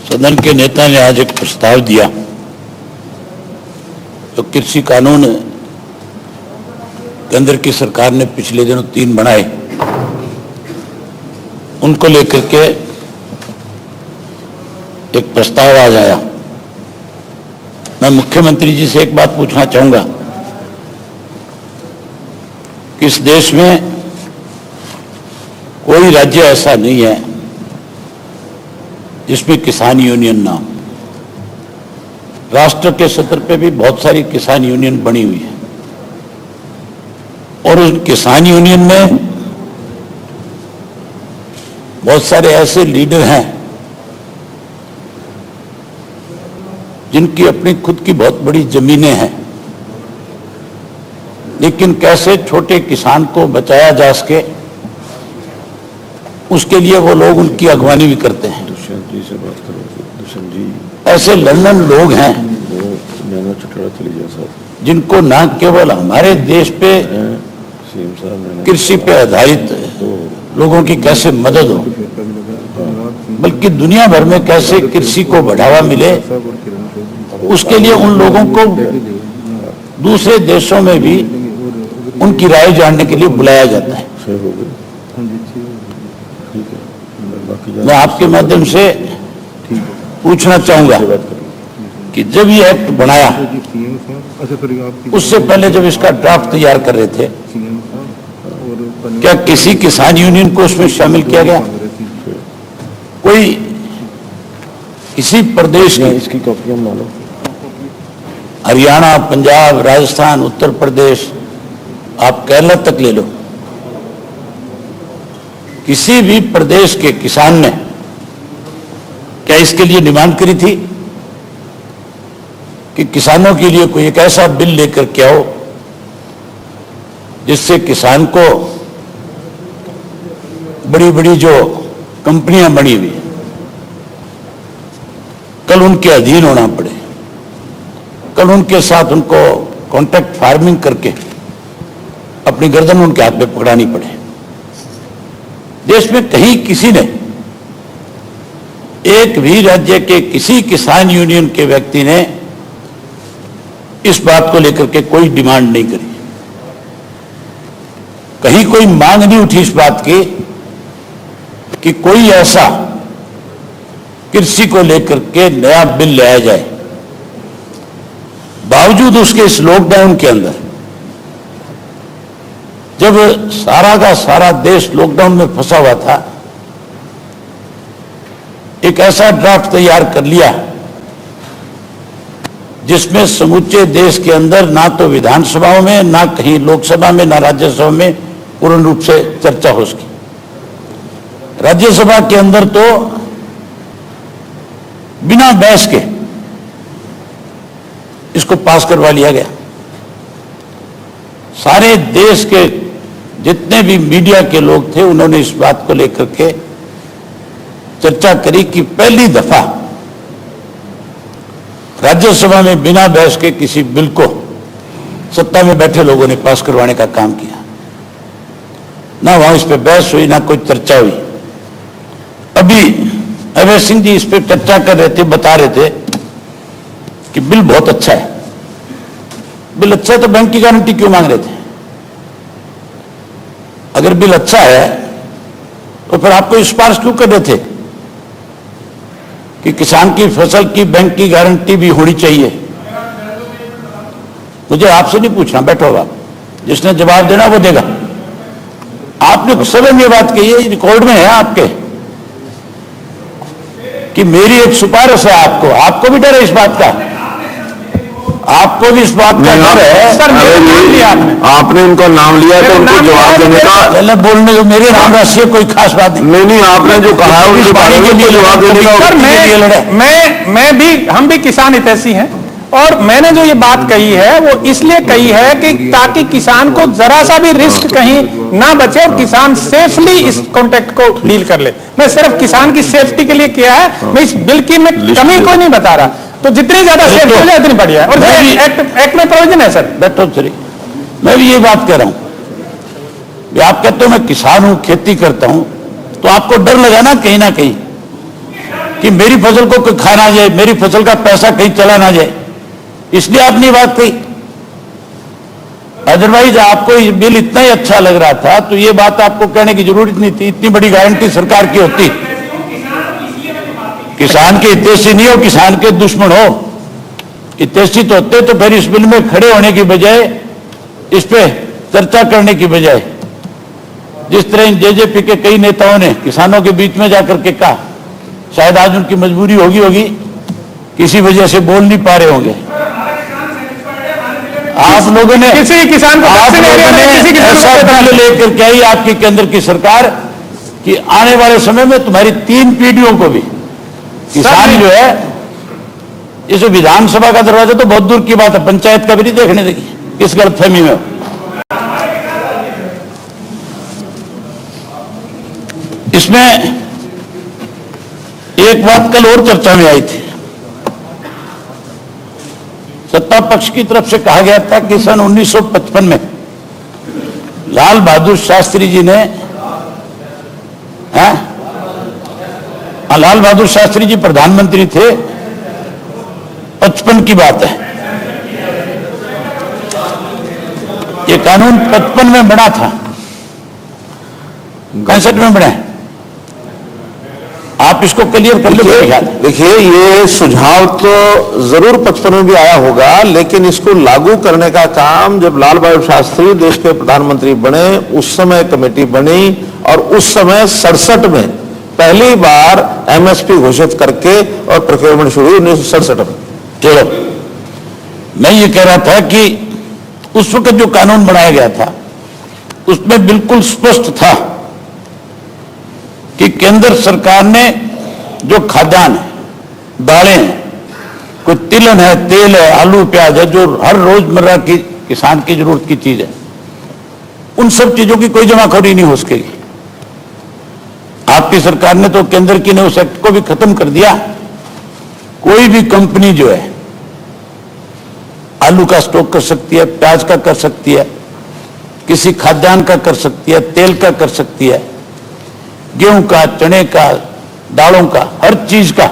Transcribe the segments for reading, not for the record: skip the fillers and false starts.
सदन के नेता ने आज एक प्रस्ताव दिया तो कृषि कानून केंद्र की सरकार ने पिछले दिनों 3 बनाए, उनको लेकर के एक प्रस्ताव आज आया। मैं मुख्यमंत्री जी से एक बात पूछना चाहूंगा कि इस देश में कोई राज्य ऐसा नहीं है जिसमें किसान यूनियन ना हो। राष्ट्र के स्तर पे भी बहुत सारी किसान यूनियन बनी हुई है और उस किसान यूनियन में बहुत सारे ऐसे लीडर हैं जिनकी अपनी खुद की बहुत बड़ी जमीनें हैं, लेकिन कैसे छोटे किसान को बचाया जा सके उसके लिए वो लोग उनकी अगवानी भी करते हैं। दुष्यंत जी से बात करो। दुष्यंत जी ऐसे लंदन लोग हैं जिनको न केवल हमारे देश पे कृषि पे आधारित लोगों की कैसे मदद हो, बल्कि दुनिया भर में कैसे कृषि को बढ़ावा मिले, उसके लिए उन लोगों को दूसरे देशों में भी उनकी राय जानने के लिए बुलाया जाता है। मैं आपके माध्यम से पूछना चाहूंगा कि जब ये एक्ट बनाया उससे pहले जब इसका ड्राफ्ट तैयार कर रहे थे, क्या किसी किसान यूनियन को उसमें शामिल किया गया? कोई किसी प्रदेश की, इसकी कॉपी हम लो, हरियाणा, पंजाब, राजस्थान, उत्तर प्रदेश, आप केरला तक ले लो, किसी भी प्रदेश के किसान ने क्या इसके लिए डिमांड करी थी कि किसानों के लिए कोई एक ऐसा बिल लेकर के आओ जिससे किसान को बड़ी बड़ी जो कंपनियां बनी हुई हैं कल उनके अधीन होना पड़े, कल उनके साथ उनको कॉन्ट्रैक्ट फार्मिंग करके अपनी गर्दन उनके हाथ में पकड़ानी पड़े। देश में कहीं किसी ने, एक भी राज्य के किसी किसान यूनियन के व्यक्ति ने इस बात को लेकर के कोई डिमांड नहीं करी, कहीं कोई मांग नहीं उठी इस बात की कि कोई ऐसा कृषि को लेकर के नया बिल लाया जाए। बावजूद उसके इस लॉकडाउन के अंदर, जब सारा का सारा देश लॉकडाउन में फंसा हुआ था, एक ऐसा ड्राफ्ट तैयार कर लिया जिसमें समूचे देश के अंदर ना तो विधानसभाओं में, ना कहीं लोकसभा में, ना राज्यसभा में पूर्ण रूप से चर्चा हो सकी। राज्यसभा के अंदर तो बिना बहस के इसको पास करवा लिया गया। सारे देश के जितने भी मीडिया के लोग थे उन्होंने इस बात को लेकर के चर्चा करी कि पहली दफा राज्यसभा में बिना बहस के किसी बिल को सत्ता में बैठे लोगों ने पास करवाने का काम किया। ना वहां इस पे बहस हुई, ना कोई चर्चा हुई। अभी अभय सिंह जी इस पे चर्चा कर रहे थे, बता रहे थे कि बिल बहुत अच्छा है। बिल अच्छा है तो बैंक की गारंटी क्यों मांग रहे थे? अगर बिल अच्छा है तो फिर आपको सिफारिश क्यों कर रहे थे कि किसान की फसल की बैंक की गारंटी भी होनी चाहिए? मुझे आपसे नहीं पूछना, बैठो आप, जिसने जवाब देना वो देगा। आपने सभी ये बात कही है, रिकॉर्ड में है आपके, कि मेरी एक सिफारिश है आपको। आपको भी डर है इस बात का, आपको भी इस बात का डर है। सर आपने उनका नाम लिया तो उनको जवाब देने का, पहले बोलने को मेरे नाम राष्ट्रीय कोई खास बात नहीं। नहीं, आपने जो कहा उनके बारे में जवाब देने का। सर मैं भी, हम भी किसान हितैषी हैं और मैंने जो ये बात कही है वो इसलिए कही है कि ताकि किसान को जरा सा भी रिस्क कहीं ना बचे और किसान सेफली इस कॉन्ट्रैक्ट को डील कर ले। मैं सिर्फ किसान की सेफ्टी के लिए किया है, मैं इस बिल की मैं कमी को नहीं बता रहा। तो जितनी ज्यादा सेफ्टी हो जाए उतनी बढ़िया है और एक्ट में प्रोविजन है। सर बैठो सर, मैं भी ये बात कह रहा हूं, आप कहते हो मैं किसान हूं, खेती करता हूं, तो आपको डर लगा ना कहीं कि मेरी फसल को कोई खा ना जाए, मेरी फसल का पैसा कहीं चला ना जाए, इसलिए आपने ये बात कही। अदरवाइज आपको ये बिल इतना ही अच्छा लग रहा था तो ये बात आपको कहने की जरूरत नहीं थी। इतनी बड़ी गारंटी सरकार की होती, किसान के हितैषी नहीं हो, किसान के दुश्मन हो। हितैषी तो होते तो फिर इस बिल में खड़े होने की बजाय, इस पे चर्चा करने की बजाय, जिस तरह जेजेपी के कई नेताओं ने किसानों के बीच में जाकर के कहा, शायद आज उनकी मजबूरी होगी, किसी वजह से बोल नहीं पा रहे होंगे। आप लोगों ने किसी किसान को ऐसा बिल लेकर के आई आपकी केंद्र की सरकार कि आने वाले समय में तुम्हारी 3 पीढ़ियों को भी किसान जो है, इस विधानसभा का दरवाजा तो बहुत दूर की बात है, पंचायत का भी नहीं देखने देगी, किस गलतफहमी में हो। इसमें एक बात कल और चर्चा में आई थी, सत्ता पक्ष की तरफ से कहा गया था कि सन 1955 में लाल बहादुर शास्त्री जी ने, लाल बहादुर शास्त्री जी प्रधानमंत्री थे, 55 की बात है, ये कानून 55 में बना था, 65 में बना है। आप इसको क्लियर कर लो। देखिए, ये सुझाव तो जरूर 55 में भी आया होगा, लेकिन इसको लागू करने का काम जब लाल बहादुर शास्त्री देश के प्रधानमंत्री बने, उस समय कमेटी बनी और उस समय 67 में पहली बार एमएसपी घोषित करके और प्रोक्योरमेंट शुरू हुई 1967 में। चलो, मैं ये कह रहा था कि उस वक्त जो कानून बनाया गया था उसमें बिल्कुल स्पष्ट था कि केंद्र सरकार ने जो खाद्यान्न है, दालें हैं, कोई तिलहन है, तेल है, आलू प्याज है, जो हर रोजमर्रा की किसान की जरूरत की चीज है, उन सब चीजों की कोई जमाखोरी नहीं हो सकेगी। आपकी सरकार ने तो केंद्र की ने उस एक्ट को भी खत्म कर दिया। कोई भी कंपनी जो है आलू का स्टॉक कर सकती है, प्याज का कर सकती है, किसी खाद्यान्न का कर सकती है, तेल का कर सकती है, गेहूं का, चने का, दालों का, हर चीज का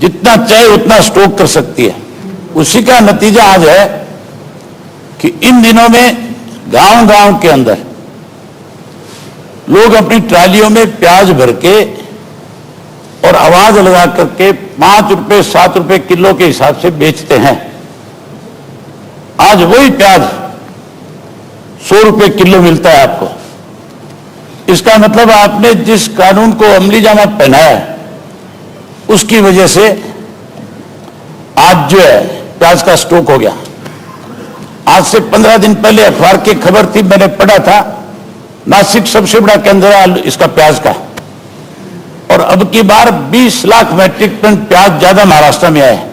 जितना चाहे उतना स्टॉक कर सकती है। उसी का नतीजा आज है कि इन दिनों में गांव-गांव के अंदर लोग अपनी ट्रालियों में प्याज भर के और आवाज लगा करके 5 रुपए 7 रुपए किलो के हिसाब से बेचते हैं। आज वही प्याज 100 रुपए किलो मिलता है आपको। इसका मतलब आपने जिस कानून को अमली जामा पहनाया है उसकी वजह से आज जो है प्याज का स्टॉक हो गया। आज से 15 दिन पहले अखबार की खबर थी, मैंने पढ़ा था, नासिक सबसे बड़ा केंद्र है इसका प्याज का, और अब की बार 20 लाख मैट्रिक टन प्याज ज्यादा महाराष्ट्र में आया है।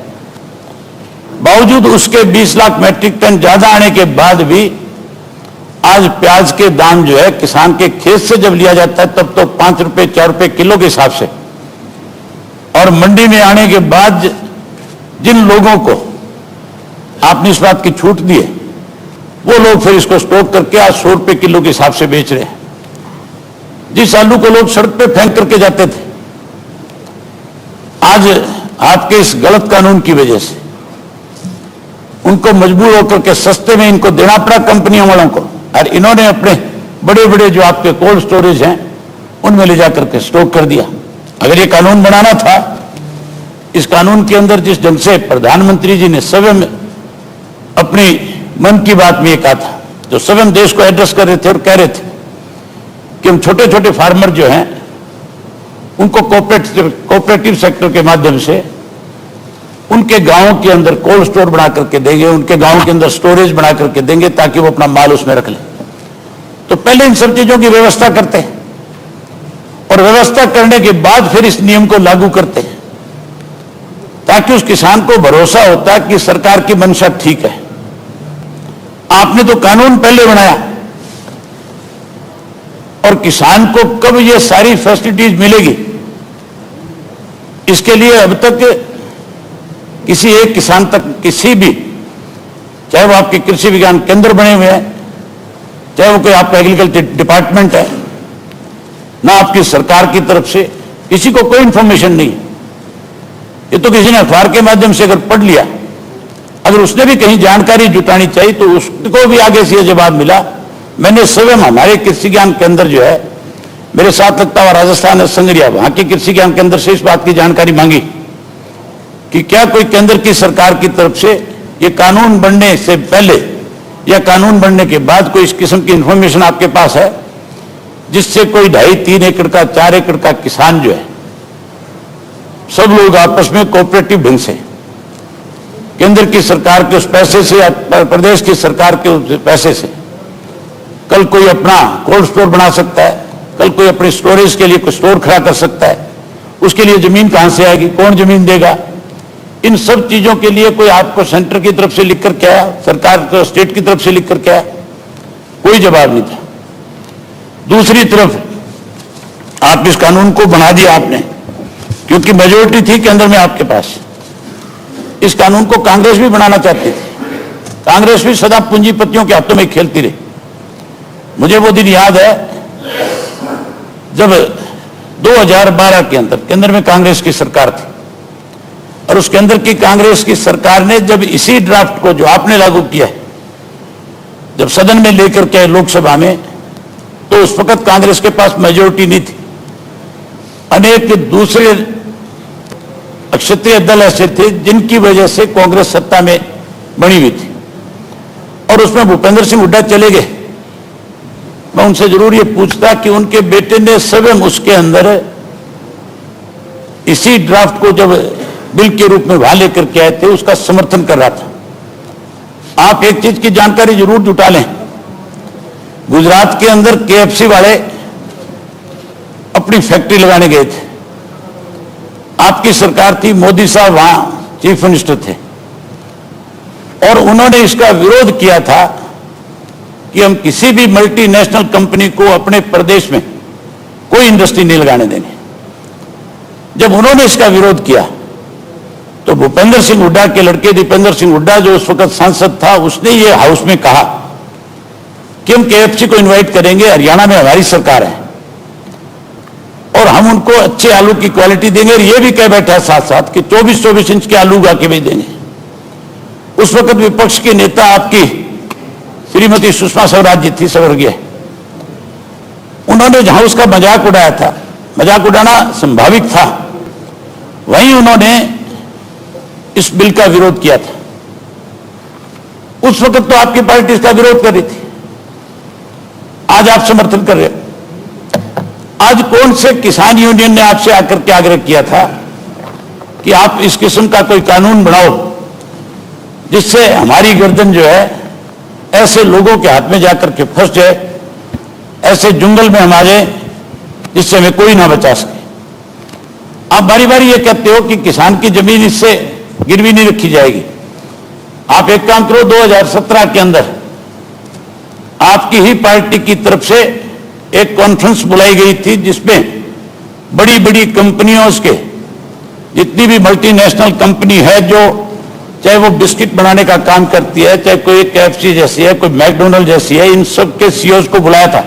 बावजूद उसके 20 लाख मैट्रिक टन ज्यादा आने के बाद भी आज प्याज के दाम जो है किसान के खेत से जब लिया जाता है तब तो 5 रुपए 4 रुपए किलो के हिसाब से, और मंडी में आने के बाद जिन लोगों को आपने इस बात की छूट दी है वो लोग फिर इसको स्टॉक करके आज 100 रुपए किलो के हिसाब से बेच रहे हैं। जिस आलू को लोग सड़क पे फेंक करके जाते थे, आज आपके इस गलत कानून की वजह से उनको मजबूर होकर के सस्ते में इनको देना पड़ा कंपनियों वालों को, और इन्होंने अपने बड़े बड़े जो आपके कोल्ड स्टोरेज हैं उनमें ले जाकर के स्टॉक कर दिया। अगर ये कानून बनाना था, इस कानून के अंदर जिस ढंग से प्रधानमंत्री जी ने स्वयं अपनी मन की बात में ये कहा था, जो स्वयं देश को एड्रेस कर रहे थे और कह रहे थे कि हम छोटे छोटे फार्मर जो हैं उनको कोऑपरेटिव सेक्टर के माध्यम से उनके गांवों के अंदर कोल्ड स्टोर बना करके देंगे, उनके गांवों के अंदर स्टोरेज बना करके देंगे ताकि वो अपना माल उसमें रख ले। तो पहले इन सब चीजों की व्यवस्था करते हैं और व्यवस्था करने के बाद फिर इस नियम को लागू करते हैं ताकि उस किसान को भरोसा होता है कि सरकार की मंशा ठीक है। आपने तो कानून पहले बनाया और किसान को कब ये सारी फैसिलिटीज मिलेगी, इसके लिए अब तक किसी एक किसान तक, किसी भी, चाहे वो आपके कृषि विज्ञान केंद्र बने हुए हैं, चाहे वो कोई आपका एग्रीकल्चर डिपार्टमेंट है, ना आपकी सरकार की तरफ से किसी को कोई इंफॉर्मेशन नहीं है। ये तो किसी ने अखबार के माध्यम से अगर पढ़ लिया, अगर उसने भी कहीं जानकारी जुटानी चाहिए तो उसको भी आगे से ये जवाब मिला। मैंने स्वयं हमारे कृषि ज्ञान केंद्र जो है, मेरे साथ लगता हुआ राजस्थान है संगरिया, वहां के कृषि ज्ञान केंद्र से इस बात की जानकारी मांगी कि क्या कोई केंद्र की सरकार की तरफ से ये कानून बनने से पहले या कानून बनने के बाद कोई इस किस्म की इंफॉर्मेशन आपके पास है जिससे कोई 2.5-3 एकड़ का 4 एकड़ का किसान जो है, सब लोग आपस में कोऑपरेटिव ढंग से केंद्र की सरकार के उस पैसे से या प्रदेश की सरकार के उस पैसे से कल कोई अपना कोल्ड स्टोर बना सकता है, कल कोई अपने स्टोरेज के लिए कोई स्टोर खड़ा कर सकता है, उसके लिए जमीन कहां से आएगी, कौन जमीन देगा, इन सब चीजों के लिए कोई आपको सेंटर की तरफ से लिख कर क्या आया, सरकार को स्टेट की तरफ से लिख कर क्या आया, कोई जवाब नहीं था। दूसरी तरफ आप इस कानून को बना दिया आपने, क्योंकि मेजोरिटी थी केंद्र में आपके पास। इस कानून को कांग्रेस भी बनाना चाहती थी, कांग्रेस भी सदा पूंजीपतियों के हाथों में खेलती रही। मुझे वो दिन याद है जब 2012 के अंदर केंद्र में कांग्रेस की सरकार थी और उस केंद्र की कांग्रेस की सरकार ने जब इसी ड्राफ्ट को जो आपने लागू किया है जब सदन में लेकर के आए लोकसभा में, तो उस वक्त कांग्रेस के पास मेजोरिटी नहीं थी। अनेक दूसरे क्षत्रिय दल ऐसे थे जिनकी वजह से कांग्रेस सत्ता में बनी हुई थी और उसमें भूपेंद्र सिंह हुड्डा चले गए। मैं उनसे जरूर ये पूछता कि उनके बेटे ने स्वयं उसके अंदर इसी ड्राफ्ट को जब बिल के रूप में वहां लेकर के आए थे उसका समर्थन कर रहा था। आप एक चीज की जानकारी जरूर जुटा लें, गुजरात के अंदर KFC वाले अपनी फैक्ट्री लगाने गए थे, आपकी सरकार थी, मोदी साहब वहां चीफ मिनिस्टर थे और उन्होंने इसका विरोध किया था कि हम किसी भी मल्टीनेशनल कंपनी को अपने प्रदेश में कोई इंडस्ट्री नहीं लगाने देंगे। जब उन्होंने इसका विरोध किया तो भूपेंद्र सिंह हुड्डा के लड़के दीपेंद्र सिंह हुड्डा जो उस वक्त सांसद था, उसने ये हाउस में कहा कि हम KFC को इनवाइट करेंगे, हरियाणा में हमारी सरकार है और हम उनको अच्छे आलू की क्वालिटी देंगे। और ये भी कह बैठा साथ साथ कि 24-24 इंच के आलू उगा के भेज देंगे। उस वक्त विपक्ष के नेता आपकी श्रीमती सुषमा स्वराज जी थी, स्वर्गीय, उन्होंने जहां उसका मजाक उड़ाया था, मजाक उड़ाना संभाविक था, वहीं उन्होंने इस बिल का विरोध किया था। उस वक्त तो आपकी पार्टी इसका विरोध कर रही थी, आज आप समर्थन कर रहे हो। आज कौन से किसान यूनियन ने आपसे आकर के आग्रह किया था कि आप इस किस्म का कोई कानून बनाओ जिससे हमारी गर्दन जो है ऐसे लोगों के हाथ में जाकर के फंस जाए, ऐसे जंगल में हम आ जाए जिससे हमें कोई ना बचा सके। आप बारी बारी ये कहते हो कि किसान की जमीन इससे गिरवी नहीं रखी जाएगी। आप एक काम करो, 2017 के अंदर आपकी ही पार्टी की तरफ से एक कॉन्फ्रेंस बुलाई गई थी जिसमें बड़ी बड़ी कंपनियों के, जितनी भी मल्टीनेशनल कंपनी है जो चाहे वो बिस्किट बनाने का काम करती है, चाहे कोई KFC जैसी है, कोई मैकडोनल्ड जैसी है, इन सब के CEOs को बुलाया था,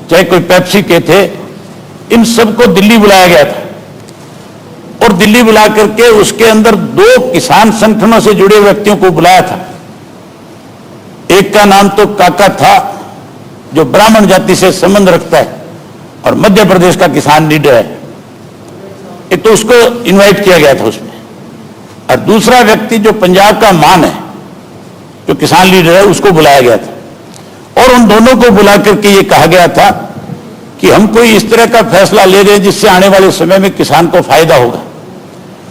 चाहे कोई पेप्सी के थे, इन सबको दिल्ली बुलाया गया था और दिल्ली बुला करके उसके अंदर 2 किसान संगठनों से जुड़े व्यक्तियों को बुलाया था। एक का नाम तो काका था जो ब्राह्मण जाति से संबंध रखता है और मध्य प्रदेश का किसान लीडर है, एक तो उसको इनवाइट किया गया था उसमें, और दूसरा व्यक्ति जो पंजाब का मान है जो किसान लीडर है उसको बुलाया गया था और उन दोनों को बुला करके ये कहा गया था कि हम कोई इस तरह का फैसला ले रहे हैं जिससे आने वाले समय में किसान को फायदा होगा।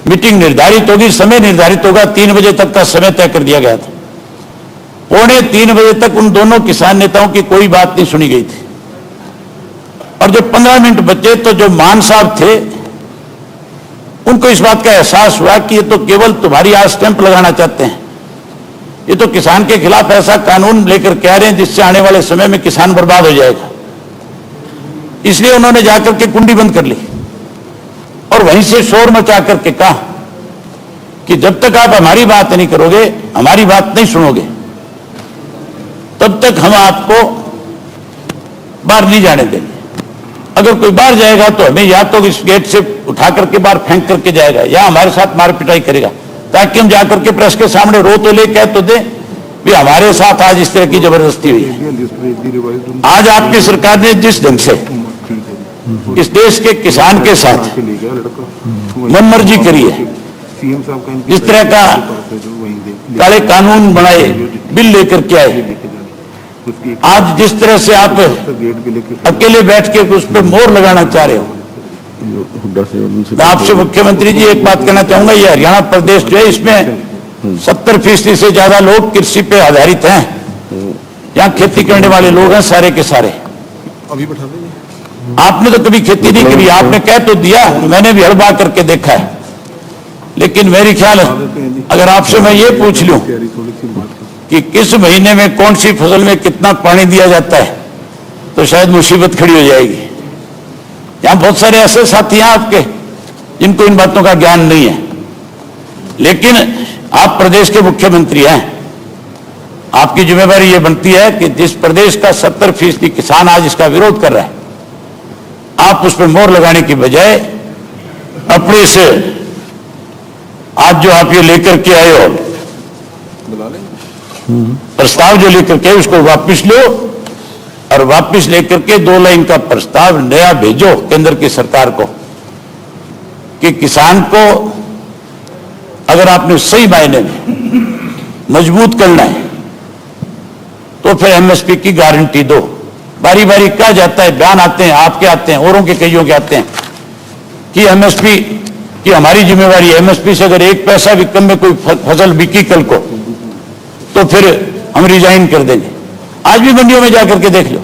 मीटिंग निर्धारित होगी, समय निर्धारित होगा, 3 बजे तक का समय तय कर दिया गया था। 2:45 बजे तक उन दोनों किसान नेताओं की कोई बात नहीं सुनी गई थी और जब 15 मिनट बचे तो जो मान साहब थे उनको इस बात का एहसास हुआ कि ये तो केवल तुम्हारी आज स्टैंप लगाना चाहते हैं, ये तो किसान के खिलाफ ऐसा कानून लेकर के आ रहे हैं जिससे आने वाले समय में किसान बर्बाद हो जाएगा। इसलिए उन्होंने जाकर के कुंडी बंद कर ली और वहीं से शोर मचा करके कहा कि जब तक आप हमारी बात नहीं करोगे, हमारी बात नहीं सुनोगे, तब तक हम आपको बाहर नहीं जाने देंगे। अगर कोई बाहर जाएगा तो हमें या तो इस गेट से उठा करके बाहर फेंक करके जाएगा या हमारे साथ मार पिटाई करेगा, ताकि हम जाकर के प्रेस के सामने रो तो ले, कह तो दे भी हमारे साथ आज इस तरह की जबरदस्ती हुई है। आज आपकी सरकार ने जिस ढंग से इस देश के किसान के साथ मनमर्जी करी है, जिस तरह का काले कानून बनाए, बिल लेकर के आए, आज जिस तरह से आप अकेले बैठ के उस पर मोहर लगाना चाह रहे हो, मैं आपसे मुख्यमंत्री जी एक बात कहना चाहूंगा, ये हरियाणा प्रदेश जो है इसमें 70% से ज्यादा लोग कृषि पे आधारित हैं। यहाँ खेती करने वाले लोग हैं सारे के सारे। आपने तो कभी खेती नहीं करी, आपने कह तो दिया, मैंने भी हड़ बा करके देखा है, लेकिन मेरी ख्याल अगर आपसे मैं ये पूछ लूं कि किस महीने में कौन सी फसल में कितना पानी दिया जाता है, तो शायद मुसीबत खड़ी हो जाएगी। यहां बहुत सारे ऐसे साथी हैं आपके जिनको इन बातों का ज्ञान नहीं है, लेकिन आप प्रदेश के मुख्यमंत्री हैं, आपकी जिम्मेवारी ये बनती है कि जिस प्रदेश का 70% किसान आज इसका विरोध कर रहा है, आप उस पर मोहर लगाने की बजाय अपने से आज जो आप ये लेकर के आए हो प्रस्ताव जो लेकर के उसको वापस लो, और वापस लेकर के 2 लाइन का प्रस्ताव नया भेजो केंद्र की सरकार को कि किसान को अगर आपने सही मायने में मजबूत करना है तो फिर एमएसपी की गारंटी दो। बारी बारी कहा जाता है, बयान आते हैं, आपके आते हैं, औरों के कईयों के आते हैं कि एमएसपी की हमारी जिम्मेवारी है, एमएसपी से अगर 1 पैसा भी कम में कोई फसल बिकी कल को तो फिर हम रिजाइन कर देंगे। आज भी मंडियों में जाकर के देख लो,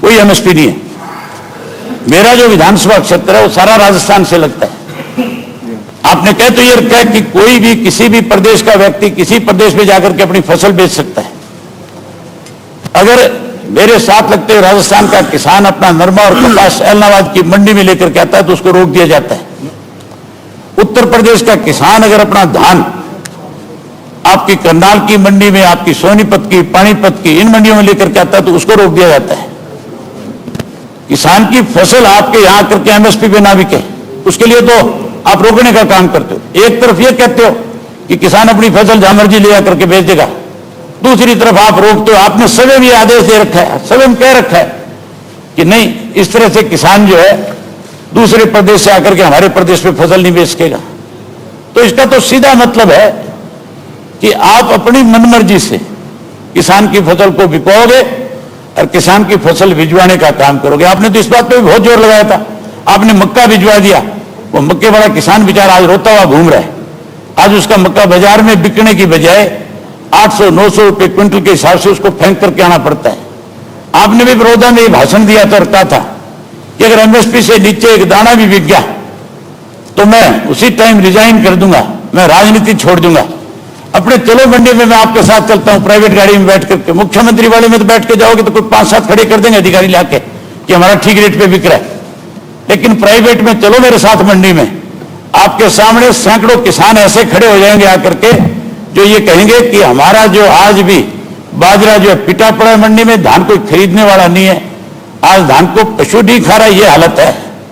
कोई एमएसपी नहीं है। मेरा जो विधानसभा क्षेत्र है वो सारा राजस्थान से लगता है। आपने कह तो ये रखा है कि कोई भी किसी भी प्रदेश का व्यक्ति किसी प्रदेश में जाकर के अपनी फसल बेच सकता है। अगर मेरे साथ लगते हुए राजस्थान का किसान अपना नरमा और कपास एलनाबाद की मंडी में लेकर के आता है तो उसको रोक दिया जाता है। उत्तर प्रदेश का किसान अगर अपना धान आपकी करनाल की मंडी में, आपकी सोनीपत की, पानीपत की, इन मंडियों में लेकर के आता है तो उसको रोक दिया जाता है। किसान की फसल आपके यहां करके एमएसपी पे ना बिके, उसके लिए तो आप रोकने का काम करते हो। एक तरफ ये कहते हो कि किसान अपनी फसल जहां मर्जी ले जाकर के बेच देगा, दूसरी तरफ आप रोकते हो। आपने सभी भी आदेश दे रखा है, सभी में कह रखा है कि नहीं, इस तरह से किसान जो है दूसरे प्रदेश से आकर के हमारे प्रदेश में फसल नहीं बेच सकेगा। तो इसका तो सीधा मतलब है कि आप अपनी मनमर्जी से किसान की फसल को बिकोगे और किसान की फसल भिजवाने का काम करोगे। आपने तो इस बात पे भी बहुत जोर लगाया था, आपने मक्का भिजवा दिया। वो मक्के वाला किसान बेचारा आज रोता हुआ घूम रहा है। आज उसका मक्का बाजार में बिकने की बजाय 800-900 रुपए क्विंटल के हिसाब से उसको फेंक करके आना पड़ता है। आपने भी बड़ौदा में भाषण दिया था और कहा था कि अगर एमएसपी से नीचे एक दाना भी बिक गया तो मैं उसी टाइम रिजाइन कर दूंगा, मैं राजनीति छोड़ दूंगा। अपने चलो मंडी में मैं आपके साथ चलता हूं, प्राइवेट गाड़ी में बैठ करके। मुख्यमंत्री वाले में तो बैठ के जाओगे तो कोई 5-7 खड़े कर देंगे अधिकारी लाके कि हमारा ठीक रेट पे बिक रहा है। लेकिन प्राइवेट में चलो मेरे साथ मंडी में, आपके सामने सैकड़ों किसान ऐसे खड़े हो जाएंगे आकर के जो ये कहेंगे कि हमारा जो आज भी बाजरा जो है पिटा पड़ा है मंडी में, धान कोई खरीदने वाला नहीं है, आज धान को पशु नहीं खा रहा, ये हालत है।